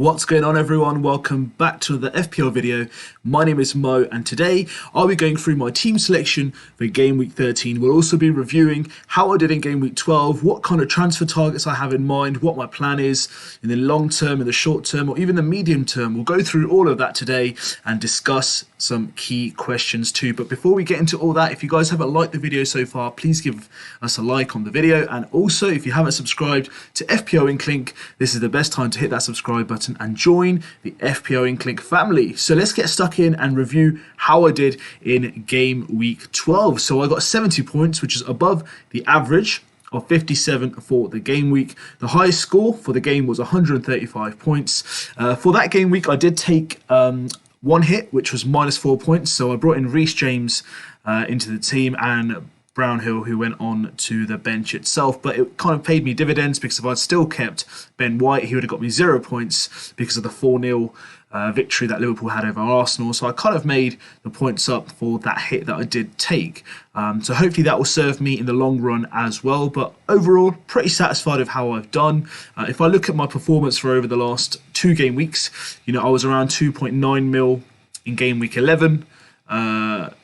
What's going on, everyone? Welcome back to the FPL video. My name is Mo, and today I'll be going through my team selection for Game Week 13. We'll also be reviewing how I did in Game Week 12, what kind of transfer targets I have in mind, what my plan is in the long term, in the short term, or even the medium term. We'll go through all of that today and discuss some key questions too. But before we get into all that, if you guys haven't liked the video so far, please give us a like on the video. And also, if you haven't subscribed to FPL INKLING, this is the best time to hit that subscribe button and join the FPL INKLING family. So let's get stuck in and review how I did in Game Week 12. So I got 70 points, which is above the average of 57 for the game week. The highest score for the game was 135 points. For that game week, I did take one hit, which was -4 points. So I brought in Rhys James into the team and Brownhill, who went on to the bench itself, but it kind of paid me dividends because if I'd still kept Ben White, he would have got me 0 points because of the 4-0 victory that Liverpool had over Arsenal. So I kind of made the points up for that hit that I did take. So hopefully that will serve me in the long run as well. But overall, pretty satisfied with how I've done. If I look at my performance for over the last 2 game weeks, I was around 2.9 mil in Game Week 11.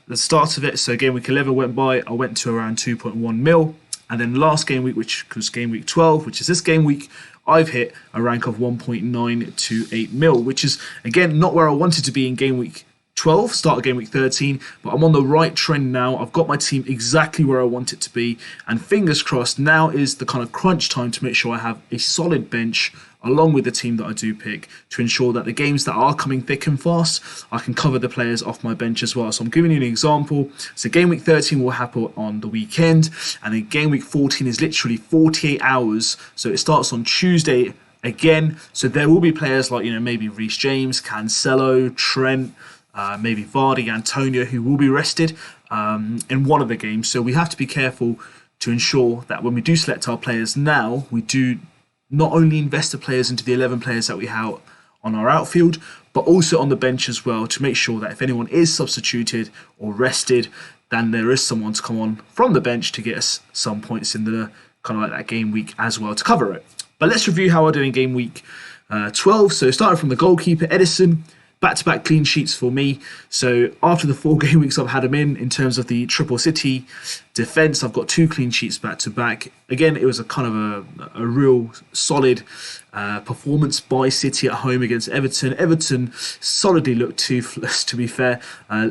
The start of it, so game week 11 went by, I went to around 2.1 mil, and then last game week, which was game week 12, which is this game week, I've hit a rank of 1.928 mil, which is again not where I wanted to be in game week 12, start of game week 13, but I'm on the right trend now. I've got my team exactly where I want it to be, and fingers crossed, now is the kind of crunch time to make sure I have a solid bench along with the team that I do pick to ensure that the games that are coming thick and fast, I can cover the players off my bench as well. So I'm giving you an example. So game week 13 will happen on the weekend, and then game week 14 is literally 48 hours. So it starts on Tuesday again. So there will be players like, maybe Rhys James, Cancelo, Trent, maybe Vardy, Antonio, who will be rested in one of the games. So we have to be careful to ensure that when we do select our players now, we do not only invest the players into the 11 players that we have on our outfield, but also on the bench as well, to make sure that if anyone is substituted or rested, then there is someone to come on from the bench to get us some points in the kind of like that game week as well to cover it. But let's review how I did in game week 12. So starting from the goalkeeper, Edison. Back-to-back clean sheets for me. So after the 4 game weeks I've had him in terms of the Triple City defence, I've got 2 clean sheets back-to-back. Again, it was a kind of a real solid performance by City at home against Everton. Everton solidly looked toothless, to be fair.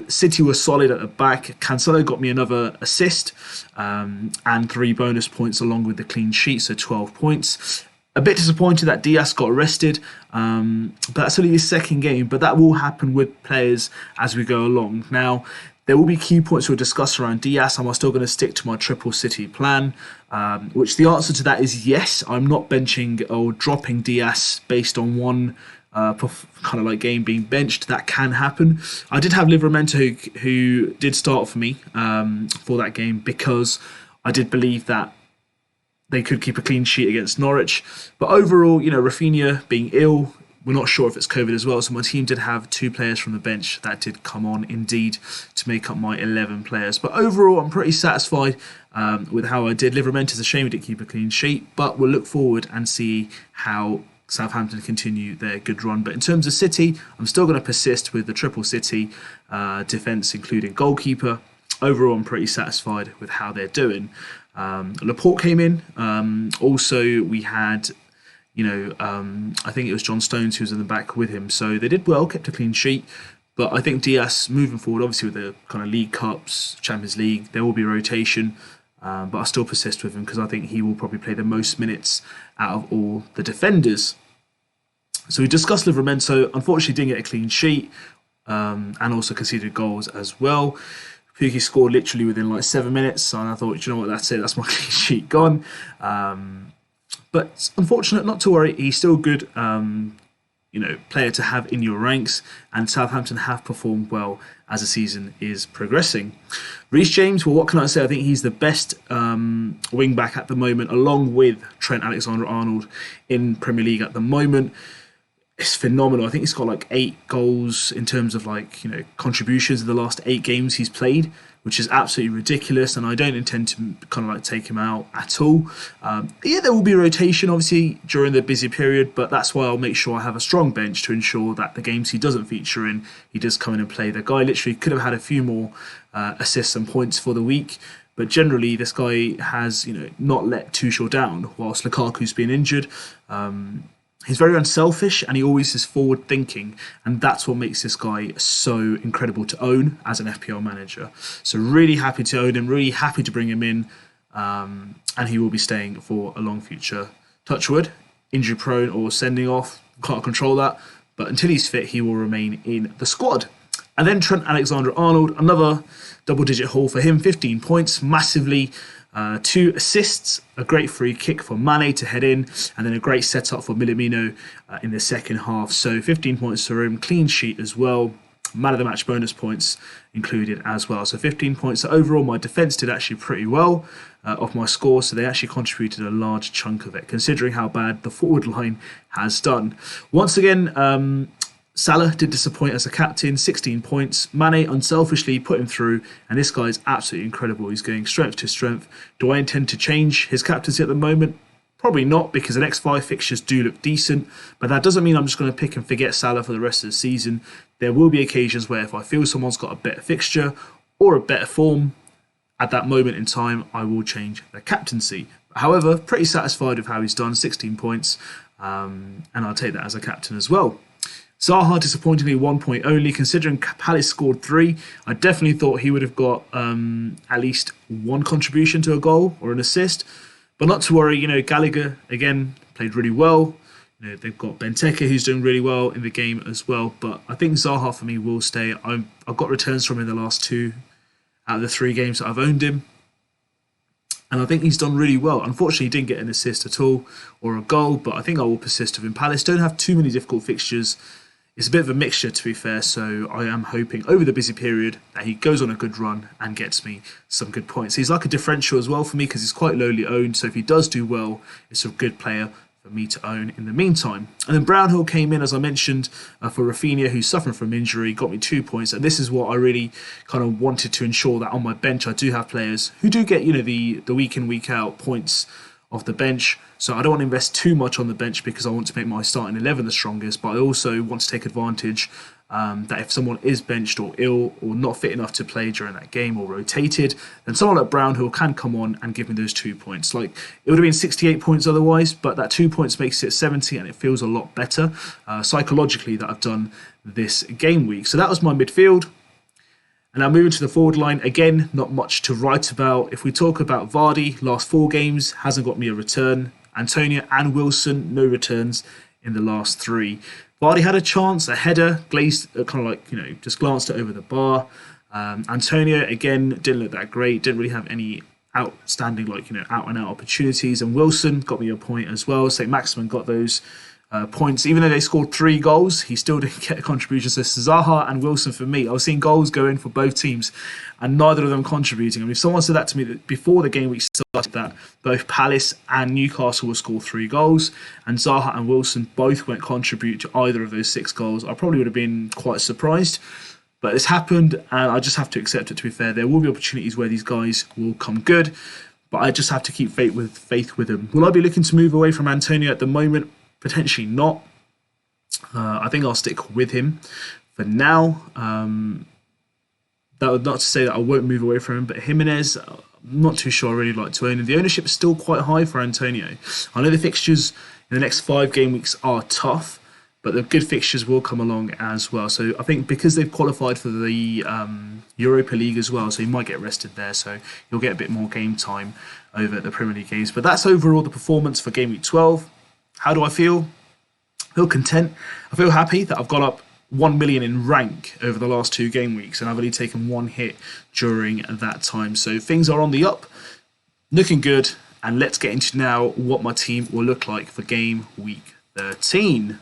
City was solid at the back. Cancelo got me another assist and 3 bonus points along with the clean sheet, so 12 points. A bit disappointed that Diaz got arrested, but that's only his second game, but that will happen with players as we go along. Now, there will be key points we'll discuss around Diaz. I'm still going to stick to my Triple City plan, which the answer to that is yes. I'm not benching or dropping Diaz based on one kind of like game being benched. That can happen. I did have Livramento who did start for me for that game because I did believe that they could keep a clean sheet against Norwich. But overall, Rafinha being ill, we're not sure if it's COVID as well. So my team did have 2 players from the bench that did come on indeed to make up my 11 players. But overall, I'm pretty satisfied with how I did. Livramento's a shame he didn't keep a clean sheet, but we'll look forward and see how Southampton continue their good run. But in terms of City, I'm still going to persist with the Triple City defence, including goalkeeper. Overall, I'm pretty satisfied with how they're doing. Laporte came in. Also, we had, I think it was John Stones who was in the back with him. So they did well, kept a clean sheet. But I think Diaz moving forward, obviously with the kind of League Cups, Champions League, there will be rotation. But I still persist with him because I think he will probably play the most minutes out of all the defenders. So we discussed Livramento. Unfortunately, didn't get a clean sheet and also conceded goals as well. Pukki scored literally within like 7 minutes, and I thought, you know what, that's it, that's my clean sheet gone. But unfortunate, not to worry, he's still a good player to have in your ranks, and Southampton have performed well as the season is progressing. Rhys James, well, what can I say? I think he's the best wing back at the moment, along with Trent, Alexandra, Arnold in Premier League at the moment. it's phenomenal. I think he's got like 8 goals in terms of like, contributions in the last 8 games he's played, which is absolutely ridiculous. And I don't intend to kind of like take him out at all. Yeah, there will be rotation obviously during the busy period, but that's why I'll make sure I have a strong bench to ensure that the games he doesn't feature in, he does come in and play. The guy literally could have had a few more assists and points for the week. But generally, this guy has, not let Tuchel down whilst Lukaku's been injured. He's very unselfish and he always is forward thinking, and that's what makes this guy so incredible to own as an FPL manager. So really happy to own him, really happy to bring him in, and he will be staying for a long future. Touch wood, injury prone or sending off, can't control that, but until he's fit, he will remain in the squad. And then Trent Alexandra-Arnold, another double-digit haul for him, 15 points, massively. 2 assists, a great free kick for Mane to head in, and then a great setup for Minamino in the second half. So 15 points for him, clean sheet as well. Man of the match bonus points included as well. So 15 points. So overall, my defence did actually pretty well off my score. So they actually contributed a large chunk of it, considering how bad the forward line has done. Once again, Salah did disappoint as a captain, 16 points. Mane unselfishly put him through, and this guy is absolutely incredible. He's going strength to strength. Do I intend to change his captaincy at the moment? Probably not, because the next 5 fixtures do look decent, but that doesn't mean I'm just going to pick and forget Salah for the rest of the season. There will be occasions where if I feel someone's got a better fixture or a better form, at that moment in time, I will change the captaincy. However, pretty satisfied with how he's done, 16 points, and I'll take that as a captain as well. Zaha, disappointingly 1 point only, considering Palace scored 3. I definitely thought he would have got at least 1 contribution to a goal or an assist. But not to worry, Gallagher, again, played really well. They've got Benteke, who's doing really well in the game as well. But I think Zaha, for me, will stay. I've got returns from him in the last 2 out of the 3 games that I've owned him. And I think he's done really well. Unfortunately, he didn't get an assist at all or a goal, but I think I will persist with him. Palace don't have too many difficult fixtures. It's a bit of a mixture, to be fair, so I am hoping over the busy period that he goes on a good run and gets me some good points. He's like a differential as well for me because he's quite lowly owned, so if he does do well, it's a good player for me to own in the meantime. And then Brownhill came in, as I mentioned, for Rafinha, who's suffering from injury, got me 2 points, and this is what I really kind of wanted to ensure, that on my bench I do have players who do get, the week in, week out points off the bench. So I don't want to invest too much on the bench because I want to make my starting 11 the strongest, but I also want to take advantage that if someone is benched or ill or not fit enough to play during that game or rotated, then someone like Brownhill can come on and give me those 2 points. Like, it would have been 68 points otherwise, but that 2 points makes it 70 and it feels a lot better psychologically that I've done this game week. So that was my midfield. And now moving to the forward line, again, not much to write about. If we talk about Vardy, last 4 games, hasn't got me a return. Antonio and Wilson, no returns in the last 3. Vardy had a chance, a header, glazed, kind of like, just glanced it over the bar. Antonio, again, didn't look that great, didn't really have any outstanding, out and out opportunities. And Wilson got me a point as well. St. Maximin got those points. Even though they scored 3 goals, he still didn't get a contribution. So Zaha and Wilson, for me, I was seeing goals go in for both teams and neither of them contributing. I mean, if someone said that to me before the game week started, that both Palace and Newcastle will score 3 goals and Zaha and Wilson both won't contribute to either of those 6 goals, I probably would have been quite surprised. But it's happened and I just have to accept it, to be fair. There will be opportunities where these guys will come good, but I just have to keep faith with them. Will I be looking to move away from Antonio at the moment? Potentially not. I think I'll stick with him for now. That would not to say that I won't move away from him, but Jimenez, I'm not too sure I really like to own him. The ownership is still quite high for Antonio. I know the fixtures in the next 5 game weeks are tough, but the good fixtures will come along as well. So I think because they've qualified for the Europa League as well, so he might get rested there, so you'll get a bit more game time over the Premier League games. But that's overall the performance for Game Week 12. How do I feel? I feel content. I feel happy that I've got up 1 million in rank over the last 2 game weeks, and I've only taken 1 hit during that time. So things are on the up, looking good, and let's get into now what my team will look like for Game Week 13.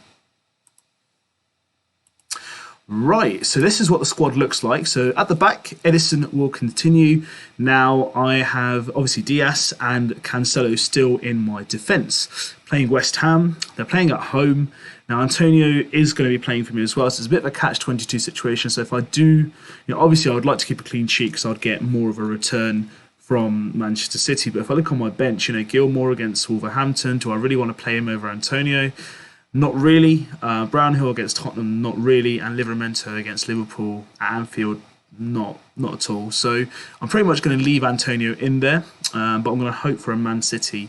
Right, so this is what the squad looks like. So at the back, Edison will continue. Now I have obviously Diaz and Cancelo still in my defence. Playing West Ham, they're playing at home. Now, Antonio is going to be playing for me as well, so it's a bit of a catch-22 situation. So if I do, obviously I would like to keep a clean sheet because I'd get more of a return from Manchester City. But if I look on my bench, Gilmour against Wolverhampton, do I really want to play him over Antonio? Not really. Brownhill against Tottenham, not really. And Livramento against Liverpool at Anfield, not at all. So I'm pretty much going to leave Antonio in there, but I'm going to hope for a Man City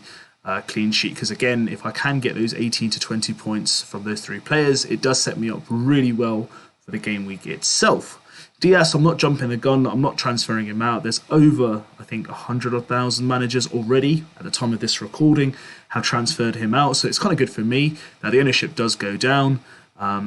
clean sheet, because again, if I can get those 18 to 20 points from those three players, it does set me up really well for the game week itself. Diaz, I'm not jumping the gun, I'm not transferring him out. There's over, I think, 100,000 managers already at the time of this recording have transferred him out, so it's kind of good for me that the ownership does go down.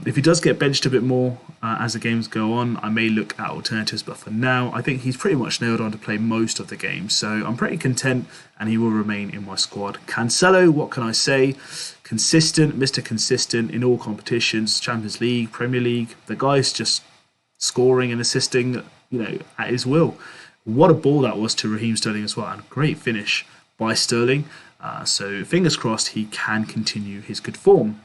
If he does get benched a bit more as the games go on, I may look at alternatives, but for now, I think he's pretty much nailed on to play most of the games, so I'm pretty content and he will remain in my squad. Cancelo, what can I say? Consistent, Mr. Consistent in all competitions, Champions League, Premier League. The guy's just scoring and assisting, at his will. What a ball that was to Raheem Sterling as well, and great finish by Sterling. So fingers crossed he can continue his good form.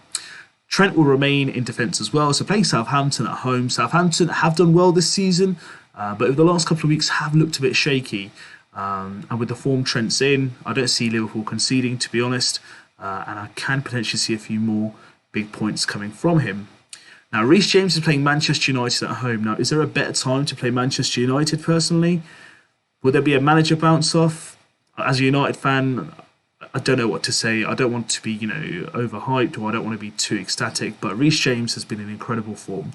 Trent will remain in defence as well. So playing Southampton at home. Southampton have done well this season, but over the last couple of weeks have looked a bit shaky. And with the form Trent's in, I don't see Liverpool conceding, to be honest. And I can potentially see a few more big points coming from him. Now, Rhys James is playing Manchester United at home. Now, is there a better time to play Manchester United, personally? Will there be a manager bounce off? As a United fan, I don't know what to say. I don't want to be, overhyped, or I don't want to be too ecstatic. But Rhys James has been in incredible form.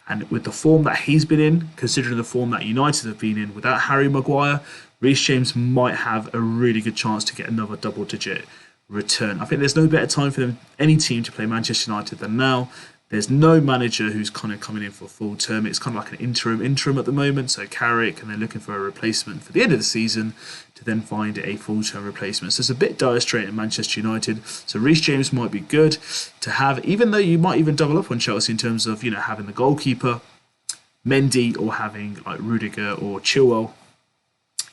And with the form that he's been in, considering the form that United have been in without Harry Maguire, Rhys James might have a really good chance to get another double-digit return. I think there's no better time for any team to play Manchester United than now. There's no manager who's kind of coming in for a full term. It's kind of like an interim at the moment. So Carrick, and they're looking for a replacement for the end of the season to then find a full-term replacement. So it's a bit dire straight in Manchester United. So Rhys James might be good to have, even though you might even double up on Chelsea in terms of, having the goalkeeper, Mendy, or having like Rudiger or Chilwell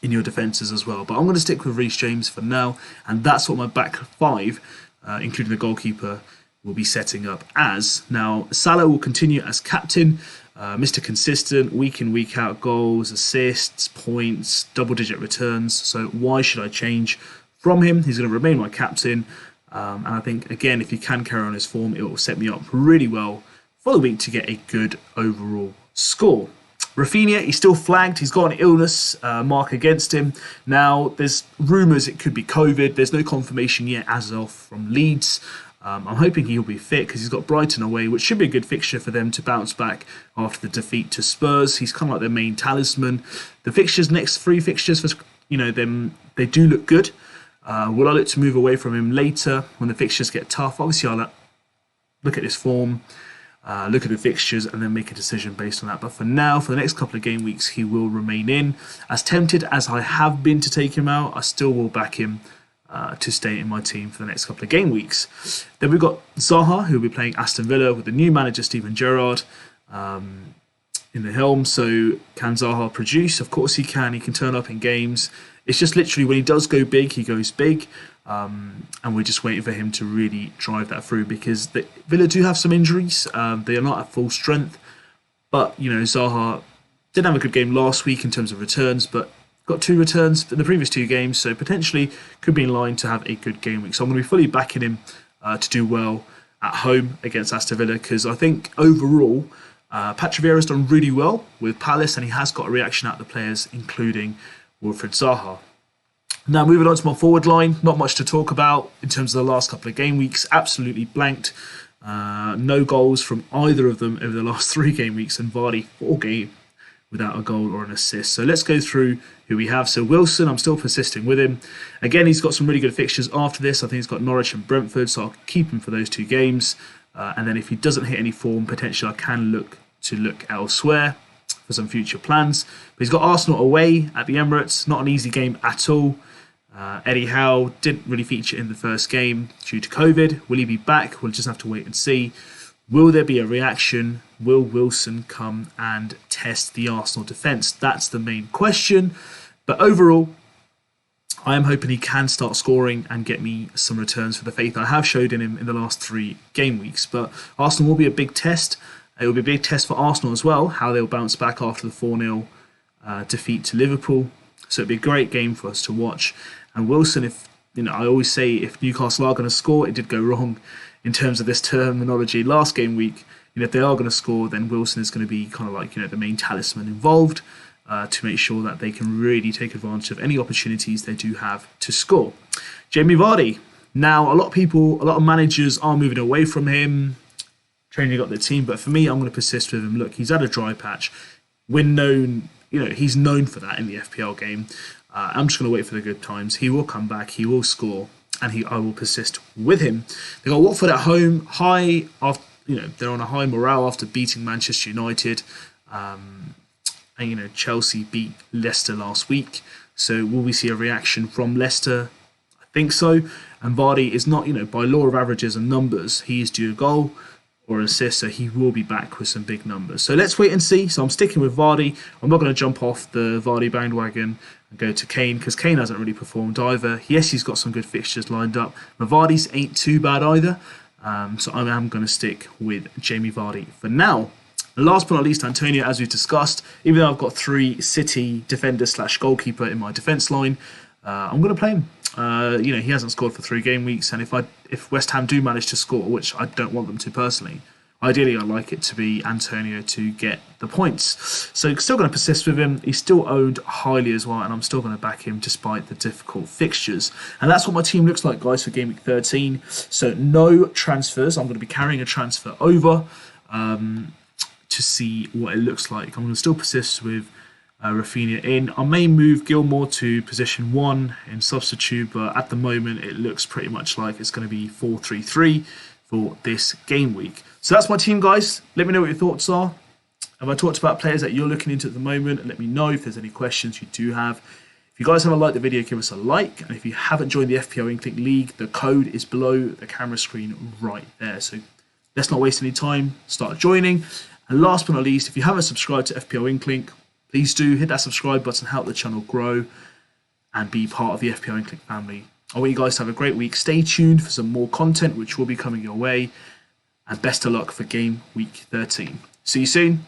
in your defences as well. But I'm going to stick with Rhys James for now. And that's what my back five, including the goalkeeper, will be setting up as. Now, Salah will continue as captain, Mr. Consistent, week in, week out goals, assists, points, double-digit returns. So why should I change from him? He's going to remain my captain. And I think, again, if he can carry on his form, it will set me up really well for the week to get a good overall score. Rafinha, he's still flagged. He's got an illness mark against him. Now, there's rumours it could be COVID. There's no confirmation yet as of from Leeds. I'm hoping he'll be fit because he's got Brighton away, which should be a good fixture for them to bounce back after the defeat to Spurs. He's kind of like their main talisman. The fixtures, next three fixtures for them, they do look good. Will I look to move away from him later when the fixtures get tough? Obviously, I'll look at his form, look at the fixtures, and then make a decision based on that. But for now, for the next couple of game weeks, he will remain in. As tempted as I have been to take him out, I still will back him to stay in my team for the next couple of game weeks. Then we've got Zaha, who will be playing Aston Villa with the new manager Steven Gerrard in the helm. So can Zaha produce? Of course he can. He can turn up in games. It's just literally when he does go big, he goes big. And we're just waiting for him to really drive that through, because Villa do have some injuries. They are not at full strength. But, Zaha didn't have a good game last week in terms of returns, but got 2 returns in the previous 2 games, so potentially could be in line to have a good game week. So I'm going to be fully backing him to do well at home against Aston Villa, because I think overall Patrick Vieira's done really well with Palace, and he has got a reaction out of the players, including Wilfried Zaha. Now, moving on to my forward line, not much to talk about in terms of the last couple of game weeks. Absolutely blanked. No goals from either of them over the last 3 game weeks, and Vardy 4 games without a goal or an assist. So let's go through who we have. So Wilson, I'm still persisting with him. Again, he's got some really good fixtures after this. I think he's got Norwich and Brentford, so I'll keep him for those 2 games. And then if he doesn't hit any form, potentially I can look elsewhere for some future plans. But he's got Arsenal away at the Emirates. Not an easy game at all. Eddie Howe didn't really feature in the first game due to COVID. Will he be back? We'll just have to wait and see. Will there be a reaction? Will Wilson come and test the Arsenal defence? That's the main question. But overall, I am hoping he can start scoring and get me some returns for the faith I have showed in him in the last 3 game weeks. But Arsenal will be a big test. It will be a big test for Arsenal as well, how they'll bounce back after the 4-0 defeat to Liverpool. So it'll be a great game for us to watch. And Wilson, if I always say if Newcastle are going to score, it did go wrong in terms of this terminology last game week. If they are going to score, then Wilson is going to be kind of like the main talisman involved to make sure that they can really take advantage of any opportunities they do have to score. Jamie Vardy. Now, a lot of managers are moving away from him, training up their team, but for me, I'm going to persist with him. Look, he's had a dry patch. We're known, he's known for that in the FPL game. I'm just going to wait for the good times. He will come back. He will score, and I will persist with him. They got Watford at home, high after. They're on a high morale after beating Manchester United, and Chelsea beat Leicester last week. So will we see a reaction from Leicester? I think so. And Vardy is not, by law of averages and numbers, he is due a goal or an assist, so he will be back with some big numbers. So let's wait and see. So I'm sticking with Vardy. I'm not going to jump off the Vardy bandwagon and go to Kane, because Kane hasn't really performed either. Yes, he's got some good fixtures lined up, but Vardy's ain't too bad either. So I am going to stick with Jamie Vardy for now. And last but not least, Antonio, as we've discussed, even though I've got 3 City defenders / goalkeeper in my defence line, I'm going to play him. He hasn't scored for 3 game weeks, and if West Ham do manage to score, which I don't want them to personally, ideally I'd like it to be Antonio to get the points. So still going to persist with him. He's still owned highly as well, and I'm still going to back him despite the difficult fixtures. And that's what my team looks like, guys, for Game Week 13. So no transfers. I'm going to be carrying a transfer over to see what it looks like. I'm going to still persist with Rafinha in. I may move Gilmore to position 1 in substitute, but at the moment it looks pretty much like it's going to be 4-3-3 for this game week. So that's my team, guys. Let me know what your thoughts are. Have I talked about players that you're looking into at the moment? And let me know if there's any questions you do have. If you guys haven't liked the video, give us a like. And if you haven't joined the FPL INKLING League, the code is below the camera screen right there. So let's not waste any time. Start joining. And last but not least, if you haven't subscribed to FPL INKLING, please do hit that subscribe button, help the channel grow, and be part of the FPL INKLING family. I want you guys to have a great week. Stay tuned for some more content, which will be coming your way. And best of luck for Game Week 13. See you soon.